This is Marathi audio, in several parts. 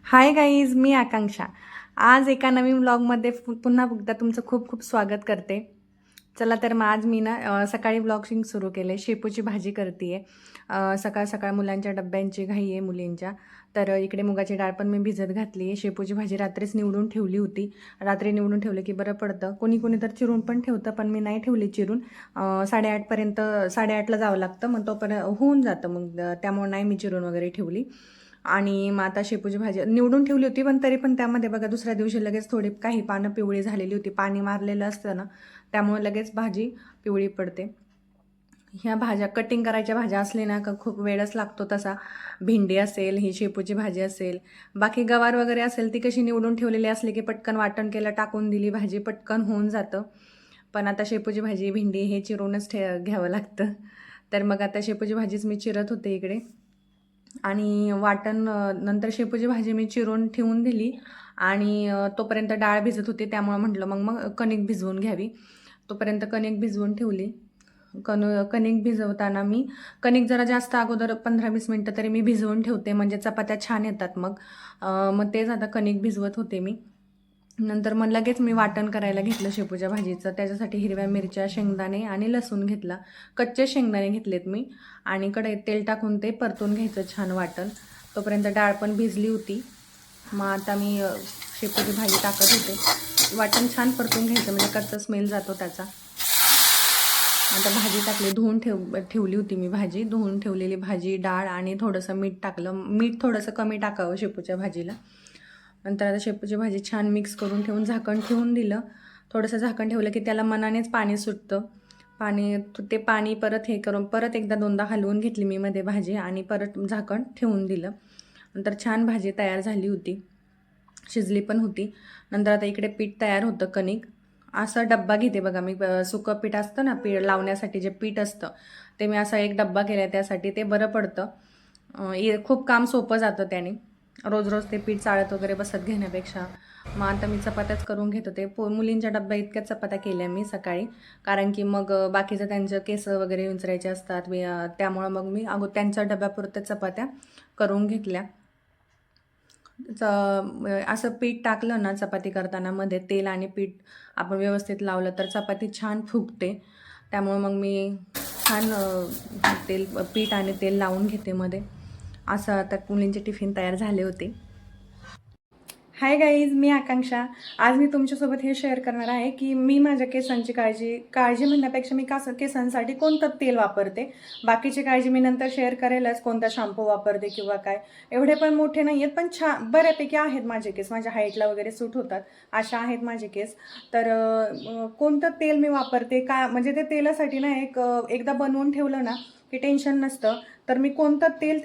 हाय गाईज, मी आकांक्षा. आज एका नवीन व्लॉगमध्ये पुन्हा एकदा तुमचं खूप खूप स्वागत करते. चला तर मग आज मी सकाळी व्लॉगिंग सुरू केले. शेपूची भाजी करते आहे. सकाळ सकाळ मुलांच्या डब्यांची घाई आहे मुलींच्या. तर इकडे मुगाची डाळ पण मी भिजत घातली आहे. शेपूची भाजी रात्रीच निवडून ठेवली होती. रात्री निवडून ठेवलं की बरं पडतं. कोणी कोणी तर चिरून पण ठेवतं, पण मी नाही ठेवली चिरून. 8:30पर्यंत 8:30ला जावं लागतं, मग तोपर्यंत होऊन जातं. मग त्यामुळे नाही मी चिरून वगैरे ठेवली. आणि मग आता शेपूची भाजी निवडून ठेवली होती, पण तरी पण त्यामध्ये बघा दुसऱ्या दिवशी लगेच थोडी काही पानं पिवळी झालेली होती. पाणी मारलेलं असतं ना, त्यामुळे लगेच भाजी पिवळी पडते. ह्या भाज्या कटिंग करायच्या भाज्या असले ना का खूप वेळच लागतो तसा. भेंडी असेल, ही शेपूची भाजी असेल, बाकी गवार वगैरे असेल, ती कशी निवडून ठेवलेली असली की पटकन वाटण केलं, टाकून दिली, भाजी पटकन होऊन जातं. पण आता शेपूची भाजी, भेंडी हे चिरूनच घ्यावं लागतं. तर मग आता शेपूची भाजीच मी चिरत होते इकडे. आणि वाटण नंतर शेपूची भाजी मी चिरून ठेवून दिली. आणि तोपर्यंत डाळ भिजत होती, त्यामुळं म्हटलं मग मग कणिक भिजवून घ्यावी. तोपर्यंत कणिक भिजवून ठेवली. कणिक भिजवताना मी कणिक जरा जास्त अगोदर 15-20 मिनटं तरी मी भिजवून ठेवते, म्हणजे चपात्या छान येतात मग. मग तेच आता कणिक भिजवत होते मी. नंतर मग लगेच मी वाटण करायला घेतलं शेपूच्या भाजीचं. त्याच्यासाठी हिरव्या मिरच्या, शेंगदाणे आणि लसूण घेतला. कच्चे शेंगदाणे घेतलेत मी. आणि कढईत तेल टाकून ते परतून घ्यायचं छान वाटण. तोपर्यंत डाळ पण भिजली होती. मग आता मी शेपूची भाजी टाकत होते. वाटण छान परतून घ्यायचं, म्हणजे कच्चा स्मेल जातो त्याचा. आता भाजी टाकली. ठेवली होती मी भाजी. धुवून ठेवलेली भाजी, डाळ आणि थोडंसं मीठ टाकलं. मीठ थोडंसं कमी टाकावं शेपूच्या भाजीला. नंतर आता शेपूची भाजी छान मिक्स करून ठेवून झाकण ठेवून दिलं. थोडंसं झाकण ठेवलं की त्याला मनानेच पाणी सुटतं. ते पाणी परत हे करून परत एकदा दोनदा हलवून घेतली मी मध्ये भाजी आणि परत झाकण ठेवून दिलं. नंतर छान भाजी तयार झाली होती, शिजली पण होती. नंतर आता इकडे पीठ तयार होतं, कणिक. असा डब्बा घेते बघा मी. सुकं पीठ असतं ना, लावण्यासाठी जे पीठ असतं, ते मी असा एक डब्बा केला आहे त्यासाठी. ते बरं पडतं. खूप काम सोपं जातं त्याने. रोज रोज ते पीठ चाळत वगैरे बसत घेण्यापेक्षा. मग आता मी चपात्याच करून घेत होते. मुलींच्या डब्या इतक्याच चपात्या केल्या मी सकाळी. कारण की मग बाकीचं त्यांचं केस वगैरे विंचरायचे असतात. त्यामुळं मग मी त्यांच्या डब्यापुरत्या चपात्या करून घेतल्या. असं पीठ टाकलं ना चपाती करताना, मध्ये तेल आणि पीठ आपण व्यवस्थित लावलं तर चपाती छान फुगते. त्यामुळे मग मी छान पीठ आणि तेल लावून घेते मध्ये. असं आता मुलींचे टिफिन तयार झाले होते. हाय गाईज, मी आकांक्षा. आज मी तुमच्यासोबत हे शेअर करणार आहे की मी माझ्या केसांची काळजी म्हणण्यापेक्षा मी केसांसाठी कोणतं तेल वापरते. बाकीची काळजी मी नंतर शेअर करेलच, कोणता शॅम्पू वापरते किंवा काय. एवढे पण मोठे नाही आहेत, पण छान बऱ्यापैकी आहेत माझे केस. माझ्या हाईटला वगैरे सूट होतात अशा आहेत माझे केस. तर कोणतं तेल मी वापरते काय, म्हणजे ते तेलासाठी ना एकदा बनवून ठेवलं ना की टेन्शन नसतं. तर मी कोणतं तेल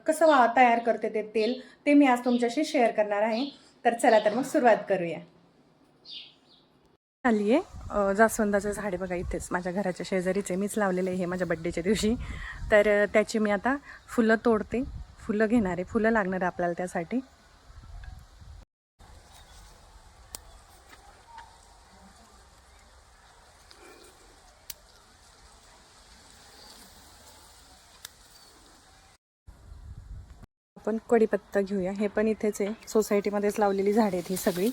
कसं तयार करते ते तेल, ते मी आज तुमच्याशी शेअर करणार आहे. तर चला तर मग सुरुवात करूया. आली आहे जास्वंदाचं झाड आहे बघा, इथेच माझ्या घराच्या शेजारीच आहे. मीच लावलेलं आहे हे माझ्या बड्डेच्या दिवशी. तर त्याची मी आता फुलं तोडते. फुलं घेणार आहे, फुलं लागणार आहे आपल्याला त्यासाठी. आपण कढीपत्ता घेऊया. हे पण इथेच आहे, सोसायटीमध्येच लावलेली झाडे आहेत ही सगळी.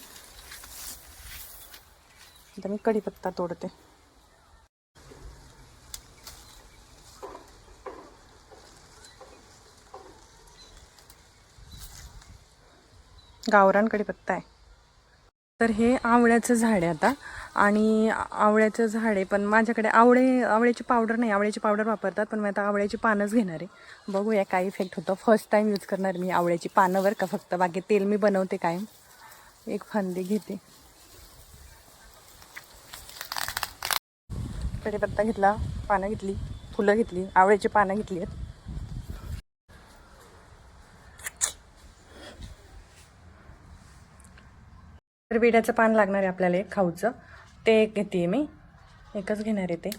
आता मी कढीपत्ता तोडते. गावरान कढीपत्ता आहे. तर हे आवळ्याचं झाड आहे आता. आणि आवळ्याचं झाड आहे, पण माझ्याकडे आवळ्याची पावडर नाही. आवळ्याची पावडर वापरतात, पण मी आता आवळ्याची पानंच घेणार आहे. बघूया काय इफेक्ट होतं. फर्स्ट टाईम यूज करणार मी आवळ्याची पानं का फक्त. बाकी तेल मी बनवते कायम. एक फांदी घेते. कढीपत्ता घेतला, पानं घेतली, फुलं घेतली, आवळ्याची पानं घेतली आहेत. तर विड्याचं पान लागणार आहे आपल्याला एक खाऊचं. ते एक घेते मी, एकच घेणार आहे ते.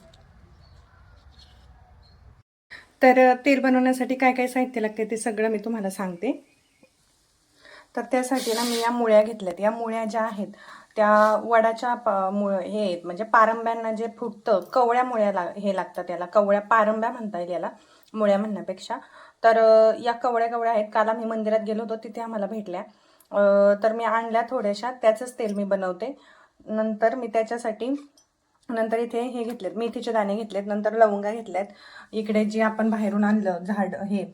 तर तेल बनवण्यासाठी काय काय साहित्य लागते ते सगळं मी तुम्हाला सांगते. तर त्यासाठी ना मी या मुळ्या घेतल्यात. या मुळ्या ज्या आहेत त्या वडाच्या हे आहेत, म्हणजे पारंब्यांना जे फुटतं, कवळ्या मुळ्या हे लागतात त्याला. कवळ्या पारंब्या म्हणता येईल याला, मुळ्या म्हणण्यापेक्षा. तर या कवड्या कवड्या आहेत, काल आम्ही मंदिरात गेलो होतो तिथे आम्हाला भेटल्या. तर मी आणल्या थोड्याशा, त्याचंच तेल मी बनवते. नंतर मी त्याच्यासाठी नंतर इथे हे घेतलेत, मेथीचे दाणे घेतलेत, नंतर लवंगा घेतल्यात. इकडे जे आपण बाहेरून आणलं झाड हे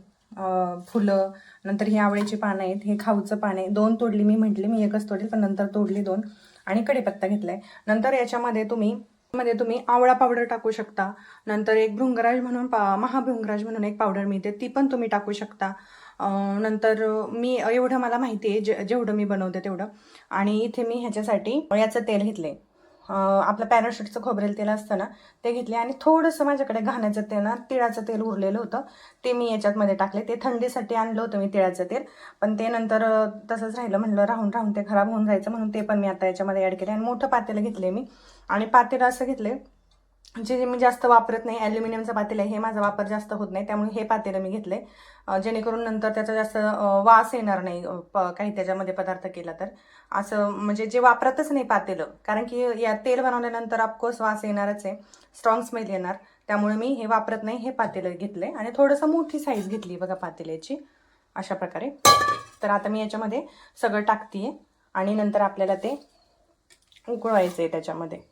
फुलं, नंतर ही आवळीची पानं आहेत, हे खाऊचं पान आहे, 2 तोडली मी, म्हटली मी एकच तोडली पण नंतर तोडली 2. आणि कढीपत्ता घेतलाय. नंतर याच्यामध्ये तुम्ही आवळा पावडर टाकू शकता. नंतर एक भृंगराज म्हणून महाभृंगराज म्हणून एक पावडर मिळते, ती पण तुम्ही टाकू शकता. नंतर मी एवढं मला माहिती आहे, जेवढं मी बनवते तेवढं. आणि इथे मी ह्याच्यासाठी याचं तेल घेतले, आपलं पॅराशूटचं खोबरेल तेल असतं ना, ते घेतले. आणि थोडंसं माझ्याकडे घाण्याचं तेल ना, तिळाचं तेल उरलेलं होतं, ते मी याच्यातमध्ये टाकले. ते थंडीसाठी आणलं होतं मी तिळाचं तेल, पण ते नंतर तसंच राहिलं, म्हणलं राहून ते खराब होऊन जायचं, म्हणून ते पण मी आता याच्यामध्ये ॲड केले. आणि मोठं पातेलं घेतले मी, आणि पातेलं असं घेतले जे मी जास्त वापरत नाही, ॲल्युमिनियमचं पातेलं आहे, हे माझा वापर जास्त होत नाही, त्यामुळे हे पातेलं मी घेतले, जेणेकरून नंतर त्याचा जास्त वास येणार नाही काही त्याच्यामध्ये पदार्थ केला तर. असं म्हणजे जे वापरतच नाही पातेलं, कारण की या तेल बनवल्यानंतर ऑफकोर्स वास येणारच आहे, स्ट्रॉंग स्मेल येणार, त्यामुळे मी हे वापरत नाही, हे पातेलं घेतले. आणि थोडंसं मोठी साईज घेतली बघा पातेल्याची, अशा प्रकारे. तर आता मी याच्यामध्ये सगळं टाकते आणि नंतर आपल्याला ते उकळवायचं आहे त्याच्यामध्ये.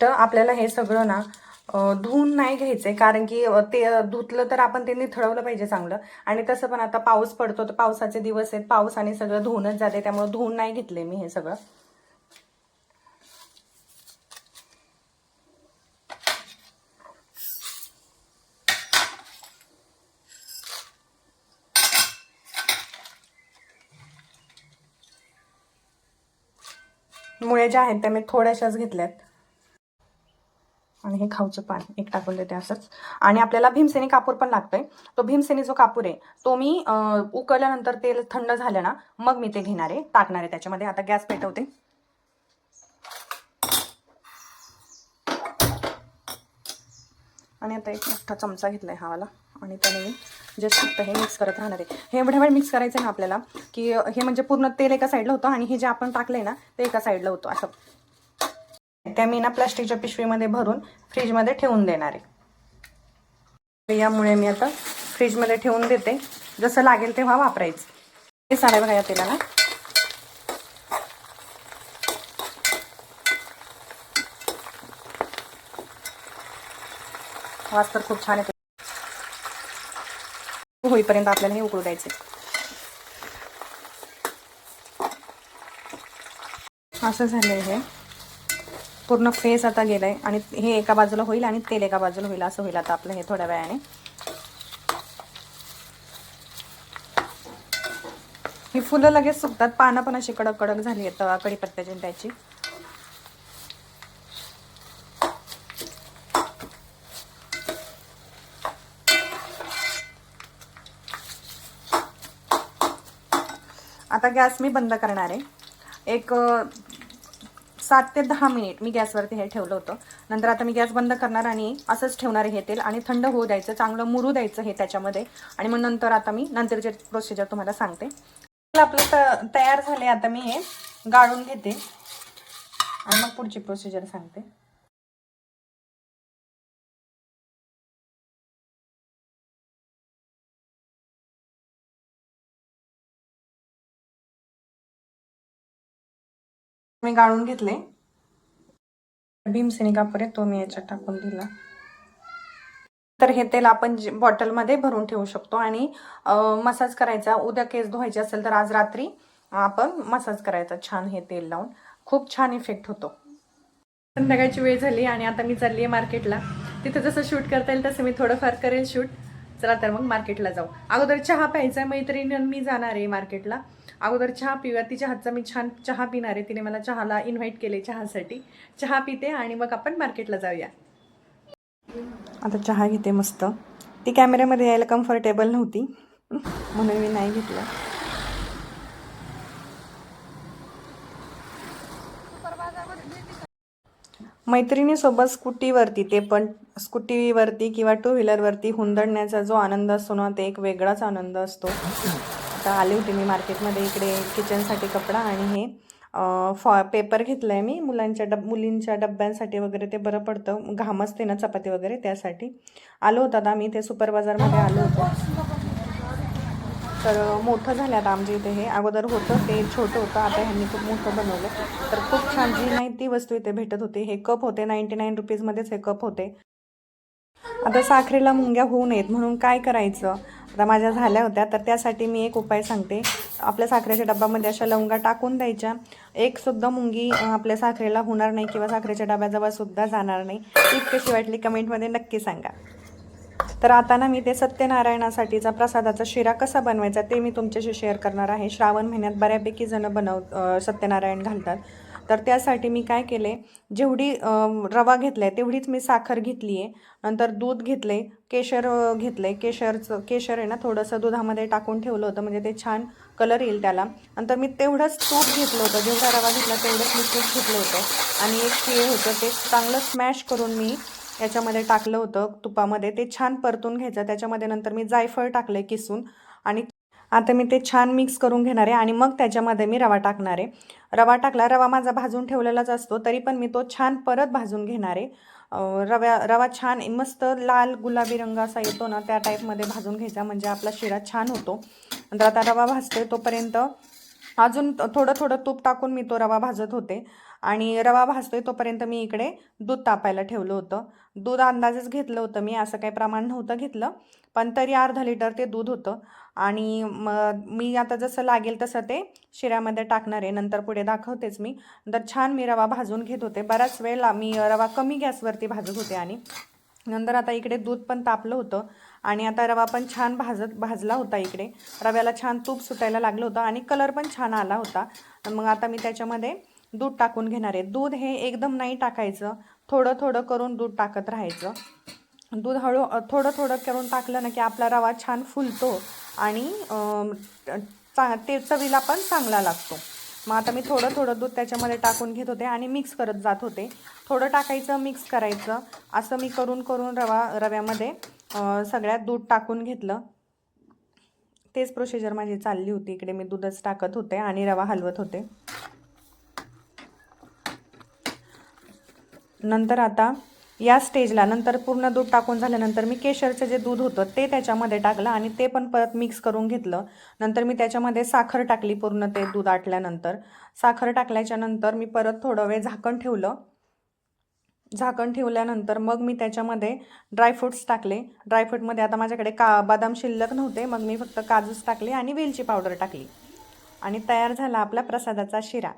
आपल्याला हे सगळं ना धुवून नाही घ्यायचंय, कारण की ते धुतलं तर आपण ते निथळवलं पाहिजे चांगलं. आणि तसं पण आता पाऊस पडतो, तर पावसाचे दिवस आहेत, पाऊस आणि सगळं धुवूनच जाते, त्यामुळे धुवून नाही घेतले मी हे सगळं. मुळे ज्या आहेत त्या मी थोड्याशाच घेतल्यात. आणि हे खाऊचं पान एक टाकून देते असंच. आणि आपल्याला भीमसेनी कापूर पण लागतोय, तो भीमसेनी जो कापूर आहे तो मी उकळल्यानंतर तेल थंड झालं ना, मग मी ते घेणार आहे, टाकणार आहे त्याच्यामध्ये. आता गॅस पेटवते. आणि आता एक मोठा चमचा घेतलाय हा वाला, आणि त्याने मी जस्ट फक्त हे मिक्स करत राहणार आहे. हे एवढ्या वेळ मिक्स करायचं ना आपल्याला, की हे म्हणजे पूर्ण तेल एका साईडला होतं आणि हे जे आपण टाकलंय ना ते एका साईडला होतं असं. त्या मी ना प्लास्टिकच्या पिशवीमध्ये भरून फ्रीजमध्ये ठेवून देणार आहे. यामुळे मी आता फ्रीजमध्ये ठेवून देते, जसं लागेल तेव्हा वापरायचं. हे सारे बघा या तेलाला. वास तर खूप छान येतो. होईपर्यंत आपल्याला हे उकळू द्यायचे. असं झालंय, हे पूर्ण फेस आता गेलाय आणि हे एका बाजूला होईल आणि तेल एका बाजूला होईल, असं होईल आता आपलं हे थोड्या वेळाने. ही फुलं लगेच सुकतात, पानं पण अशी कडक कडक झाली आहेत कढीपत्त्याची त्याची. आता गॅस मी बंद करणार आहे. एक 7 ते 10 मिनिट मी गॅसवरती हे ठेवलं होतं. नंतर आता मी गॅस बंद करणार आणि असंच ठेवणार आहे हे तेल, आणि थंड होऊ द्यायचं, चांगलं मुरू द्यायचं हे त्याच्यामध्ये. आणि मग नंतर आता मी नंतरचे प्रोसिजर तुम्हाला सांगते. आपलं तयार झाले, आता मी हे गाळून घेते आणि मग पुढची प्रोसिजर सांगते. मी गाळून घेतले. भीमसेनी कापूर आहे तो मी याच्यात टाकून दिला. तर हे तेल आपण बॉटलमध्ये भरून ठेवू शकतो आणि मसाज करायचा. उद्या केस धुवायचे असेल तर आज रात्री आपण मसाज करायचा छान हे तेल लावून, खूप छान इफेक्ट होतो. संध्याकाळची वेळ झाली आणि आता मी चालली आहे मार्केटला. तिथं जसं शूट करता येईल तसं मी थोडंफार करेल शूट. चला तर मग मार्केटला जाऊ. अगोदर चहा प्यायचा, मैत्रिणी मी जाणार आहे मार्केटला. अगोदर चहा पिऊया, तिच्या हातचा मी छान चहा पिणार आहे, तिने मला चहाला इन्व्हाइट केले चहासाठी. चहा पिते आणि मग आपण मार्केटला जाऊया. आता चहा घेते मस्त. ती कॅमेऱ्यामध्ये यायला कम्फर्टेबल नव्हती म्हणून मी नाही घेतलं. मैत्रिणीसोबत स्कूटीवरती, ते पण स्कूटीवरती किंवा टू व्हीलरवरती हुंदडण्याचा जो आनंद असतो ना, ते एक वेगळाच आनंद असतो. आता आले होते मी मार्केटमध्ये इकडे किचनसाठी कपडा आणि हे पेपर घेतला आहे मी मुलींच्या डब्यांसाठी वगैरे, ते बरं पडतं, घाम असते ना चपाती वगैरे त्यासाठी. आलो होतो आता आम्ही, ते सुपर बाजारमध्ये आलो होतो. तर मोठं झालं आता आमच्या इथे. हे अगोदर होतं ते छोटं होतं, आता ह्यांनी खूप मोठं बनवलं. तर खूप छान जी नाही ती वस्तू इथे भेटत होती. हे कप होते 99 रुपीजमध्येच हे कप होते. आता साखरेला मुंग्या होऊ नयेत म्हणून काय करायचं, आता माझ्या झाल्या होत्या, तर त्यासाठी मी एक उपाय सांगते. आपल्या साखरेच्या डब्यामध्ये अशा लवंगा टाकून द्यायच्या. एक सुद्धा मुंगी आपल्या साखरेला होणार नाही किंवा साखरेच्या डब्याजवळ सुद्धा जाणार नाही. टीप कशी वाटली कमेंटमध्ये नक्की सांगा. तर आता ना मी ते सत्यनारायणासाठीचा प्रसादाचा शिरा कसा बनवायचा ते मी तुमच्याशी शेअर करणार आहे. श्रावण महिन्यात बऱ्यापैकी जण सत्यनारायण घालतात. तर त्यासाठी मी काय केले, जेवढी रवा घेतला आहे तेवढीच मी साखर घेतली आहे. नंतर दूध घेतले, केशर घेतले. केशर आहे ना थोडंसं दुधामध्ये टाकून ठेवलं होतं, म्हणजे ते छान कलर येईल त्याला. नंतर मी तेवढंच तूप घेतलं होतं, जेवढा रवा घेतला तेवढंच मी तूप घेतलं होतं. आणि एक तीळ होतं, ते चांगलं स्मॅश करून मी याच्यामध्ये टाकलं होतं तुपामध्ये. ते छान परतून घ्यायचं. त्याच्यामध्ये नंतर मी जायफळ टाकले किसून. आणि आता मी ते छान मिक्स करून घेणार आहे आणि मग त्याच्यामध्ये मी रवा टाकणार आहे. रवा माझा भाजून ठेवलेलाच असतो, तरी पण मी तो छान परत भाजून घेणार आहे. रवा छान मस्त लाल गुलाबी रंग असा येतो ना, त्या टाईपमध्ये भाजून घ्यायचा, म्हणजे आपला शिरा छान होतो. नंतर आता रवा भाजते तोपर्यंत अजून थोडं थोडं तूप टाकून मी तो रवा भाजत होते. आणि रवा भाजतोय तोपर्यंत मी इकडे दूध तापायला ठेवलं होतं. दूध अंदाजेच घेतलं होतं मी, असं काही प्रमाण नव्हतं घेतलं, पण तरी अर्धा लिटर ते दूध होतं. आणि मी आता जसं लागेल तसं ते शिऱ्यामध्ये टाकणार आहे, नंतर पुढे दाखवतेच मी. नंतर छान मी रवा भाजून घेत होते. बराच वेळ मी रवा कमी गॅसवरती भाजत होते. आणि नंतर आता इकडे दूध पण तापलं होतं आणि आता रवा पण छान भाजला होता. इकडे रव्याला छान तूप सुटायला लागलं होतं आणि कलर पण छान आला होता. मग आता मी त्याच्यामध्ये दूध टाकून घेणार आहे. दूध हे एकदम नाही टाकायचं, थोडं थोडं करून दूध टाकत राहायचं. दूध थोडं थोडं करून टाकलं ना की आपला रवा छान फुलतो आणि ते चवीला पण चांगला लागतो. मग आता मी थोडं थोडं दूध त्याच्यामध्ये टाकून घेत होते आणि मिक्स करत जात होते. थोडं टाकायचं, मिक्स करायचं, असं मी करून करून रव्यामध्ये सगळ्यात दूध टाकून घेतलं. तेच प्रोसिजर माझी चालली होती. इकडे मी दूधच टाकत होते आणि रवा हलवत होते. नंतर आता या स्टेजला नंतर पूर्ण दूध टाकून झाल्यानंतर मी केशरचं जे दूध होतं ते त्याच्यामध्ये टाकलं आणि ते पण परत मिक्स करून घेतलं. नंतर मी त्याच्यामध्ये साखर टाकली. पूर्ण ते दूध आटल्यानंतर साखर टाकल्याच्यानंतर मी परत थोडं वेळ झाकण ठेवलं. झाकण ठेवल्यानंतर मग मी त्याच्यामध्ये ड्रायफ्रूट्स टाकले. ड्रायफ्रूटमध्ये आता माझ्याकडे बदाम शिल्लक नव्हते, मग मी फक्त काजूच टाकले आणि वेलची पावडर टाकली. आणि तयार झाला आपला प्रसादाचा शिरा.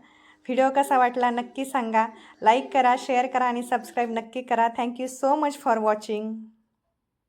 व्हिडिओ कसा वाटला नक्की सांगा. लाईक करा, शेअर करा आणि सबस्क्राईब नक्की करा. Thank you so much for watching.